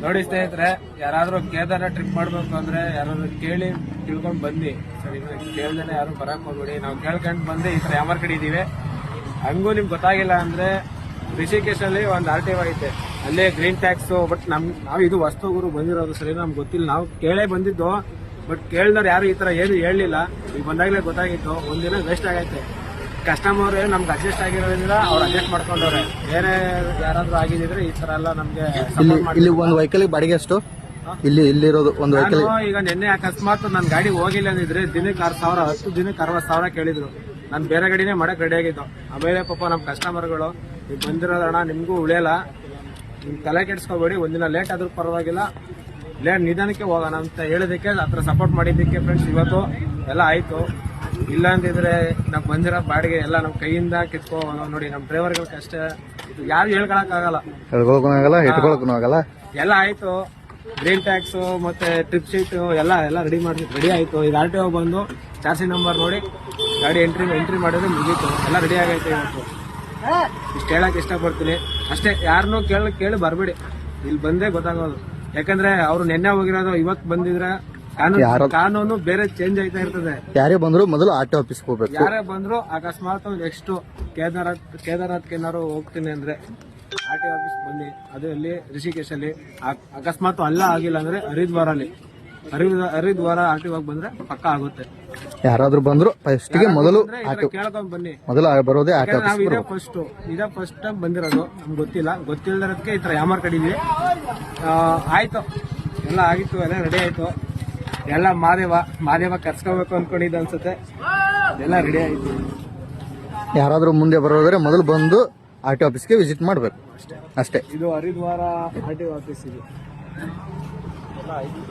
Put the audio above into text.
ನೋಡಿ ಸ್ನೇಹಿತರೆ, ಯಾರಾದ್ರೂ ಕೇದಾರ ಟ್ರಿಪ್ ಮಾಡ್ಬೇಕು ಅಂದ್ರೆ ಯಾರಾದ್ರೂ ಕೇಳಿ ತಿಳ್ಕೊಂಡ್ ಬನ್ನಿ. ಸರಿ, ಕೇಳ್ದೇನೆ ಯಾರು ಬರಕ್ ಹೋಗ್ಬೇಡಿ. ನಾವು ಕೇಳ್ಕೊಂಡ್ ಬಂದು ಈ ತರ ಯಾಮರ್ ಕಡೆ ಇದೀವಿ. ಹಂಗೂ ನಿಮ್ಗೆ ಗೊತ್ತಾಗಿಲ್ಲ ಅಂದ್ರೆ ರಿಷಿಕೇಶ್ ಅಲ್ಲಿ ಒಂದು RTO ಐತೆ, ಅಲ್ಲೇ ಗ್ರೀನ್ ಟ್ಯಾಕ್ಸ್. ಬಟ್ ನಾವು ಇದು ಹೊಸತೂರು ಬಂದಿರೋದು, ಸರಿ ನಮ್ಗೆ ಗೊತ್ತಿಲ್ಲ. ನಾವು ಕೇಳೇ ಬಂದಿದ್ದು, ಬಟ್ ಕೇಳಿದವ್ರು ಯಾರು ಈ ತರ ಏನು ಹೇಳಲಿಲ್ಲ. ಈಗ ಬಂದಾಗಲೇ ಗೊತ್ತಾಗಿತ್ತು. ಒಂದಿನ ವೇಸ್ಟ್ ಆಗೈತೆ. ಕಸ್ಟಮರ್ ನಮ್ಗೆ ಅಡ್ಜಸ್ಟ್ ಆಗಿರೋದ್ರಿಂದ ಅವ್ರು ಅಡ್ಜಸ್ಟ್ ಮಾಡ್ಕೊಂಡವ್ರೆ. ಬೇರೆ ಯಾರಾದ್ರೂ ಆಗಿದ್ರೆ ಈ ತರ ಎಲ್ಲ ನಮ್ಗೆ ಇಲ್ಲಿ ಒಂದು ವೆಹಿಕಲ್ ಬಾಡಿಗೆ ಎಷ್ಟು? ಇಲ್ಲಿರೋದು ಒಂದು ವೆಹಿಕಲ್ ಈಗ ನಿನ್ನೆ ಅಕಸ್ಮಾತ್ ನನ್ ಗಾಡಿ ಹೋಗಿಲ್ಲ ಅಂದಿದ್ರೆ ದಿನಕ್ಕೆ 6,000, 10 ದಿನಕ್ಕೆ 60,000 ಕೇಳಿದ್ರು. ನಾನು ಬೇರೆ ಗಾಡಿನೇ ಮಾಡಕ್ ರೆಡಿ ಆಗಿದ್ದು. ಆಮೇಲೆ ಪಾಪ ನಮ್ ಕಸ್ಟಮರ್ಗಳು ಈಗ ಬಂದಿರೋದಣ್ಣ ನಿಮ್ಗೂ ಉಳಿಯಲ್ಲ, ನಿಮ್ ತಲೆ ಕೆಡ್ಸ್ಕೊಬೇಡಿ, ಒಂದಿನ ಲೇಟ್ ಆದ್ರೂ ಪರವಾಗಿಲ್ಲ, ನಿಧಾನಕ್ಕೆ ಹೋಗೋಣ ಅಂತ ಹೇಳೋದಕ್ಕೆ ಹತ್ರ ಸಪೋರ್ಟ್ ಮಾಡಿದ್ದಕ್ಕೆ ಫ್ರೆಂಡ್ಸ್ ಇವತ್ತು ಎಲ್ಲ ಆಯ್ತು. ಇಲ್ಲ ಅಂತಿದ್ರೆ ನಾವು ಬಂದಿರೋ ಬಾಡಿಗೆ ಎಲ್ಲ ನಮ್ಮ ಕೈಯಿಂದ ಕಿತ್ಕೋಗೋಣ. ನೋಡಿ ನಮ್ಮ ಡ್ರೈವರ್ಗಳಿಗೆ ಅಷ್ಟೇ, ಇದು ಯಾರು ಹೇಳ್ಕೊಳಕ್ಕಾಗಲ್ಲ, ಆಗಲ್ಲ. ಎಲ್ಲ ಆಯ್ತು. ಗ್ರೀನ್ ಟ್ಯಾಕ್ಸ್ ಮತ್ತೆ ಟ್ರಿಪ್ ಶೀಟ್ ಎಲ್ಲ ರೆಡಿ ಆಯ್ತು. ಇದು RTO ಬಂದು ಚಾರ್ಸಿ ನಂಬರ್ ನೋಡಿ ಗಾಡಿ ಎಂಟ್ರಿ ಮಾಡಿದ್ರೆ ಮುಗೀತು, ಎಲ್ಲ ರೆಡಿ ಆಗೈತೆ ಇವತ್ತು. ಇಷ್ಟು ಹೇಳಕ್ ಇಷ್ಟಪಡ್ತೀನಿ ಅಷ್ಟೇ. ಯಾರನ್ನೂ ಕೇಳಿ ಬರಬೇಡಿ, ಇಲ್ಲಿ ಬಂದೇ ಗೊತ್ತಾಗೋದು. ಯಾಕಂದ್ರೆ ಅವ್ರು ನೆನ್ನೆ ಹೋಗಿರೋದು, ಇವತ್ತು ಬಂದಿದ್ರೆ ಕಾನೂನು ಬೇರೆ ಚೇಂಜ್ ಆಯ್ತಾ ಇರ್ತದೆ. ಯಾರೇ ಬಂದ್ರು ಮೊದಲು RTO ಆಫೀಸ್ ಹೋಗ್ಬೇಕು. ಯಾರೇ ಬಂದ್ರು ಅಕಸ್ಮಾತ್ ನೆಕ್ಸ್ಟ್ ಕೇದಾರನಾಥ್ ಏನಾರು ಹೋಗ್ತೀನಿ ಅಂದ್ರೆ RTO ಆಫೀಸ್ ಬನ್ನಿ. ಅದು ಅಲ್ಲಿ ರಿಷಿಕೇಶ್ ಅಲ್ಲಿ. ಅಕಸ್ಮಾತ್ ಅಲ್ಲ ಆಗಿಲ್ಲ ಅಂದ್ರೆ ಹರಿದ್ವಾರ RTO ಬಂದ್ರೆ ಪಕ್ಕ ಆಗುತ್ತೆ. ಯಾರಾದ್ರೂ ಬಂದ್ರು ಫಸ್ಟ್ ಗೆ ಮೊದಲು ಕೇಳ್ಕೊಂಡ್ ಬನ್ನಿ. ಮೊದಲು ಬರೋದೇ ನಾವು ಇದೇ ಫಸ್ಟ್ ಟೈಮ್ ಬಂದಿರೋದು, ನಮ್ಗೆ ಗೊತ್ತಿಲ್ಲದಕ್ಕೆ ಈ ತರ ಯಾಮರ್ ಕಡಿದ್ವಿ. ಆಯ್ತು, ಎಲ್ಲ ಆಗಿತ್ತು, ಎಲ್ಲ ರೆಡಿ ಆಯ್ತು. ಎಲ್ಲ ಮಾದೇವ ಕರ್ಸ್ಕೋಬೇಕು ಅನ್ಕೊಂಡಿದ್ದ ಅನ್ಸುತ್ತೆ. ಎಲ್ಲ ರೆಡಿ ಆಯ್ತು. ಯಾರಾದ್ರೂ ಮುಂದೆ ಬರೋದ್ರೆ ಮೊದಲು ಬಂದು RTO ಆಫೀಸ್ಗೆ ವಿಸಿಟ್ ಮಾಡ್ಬೇಕು ಅಷ್ಟೇ. ಇದು ಹರಿದ್ವಾರ RTO ಆಫೀಸ್. ಇದು ಎಲ್ಲ ಆಯ್ತು.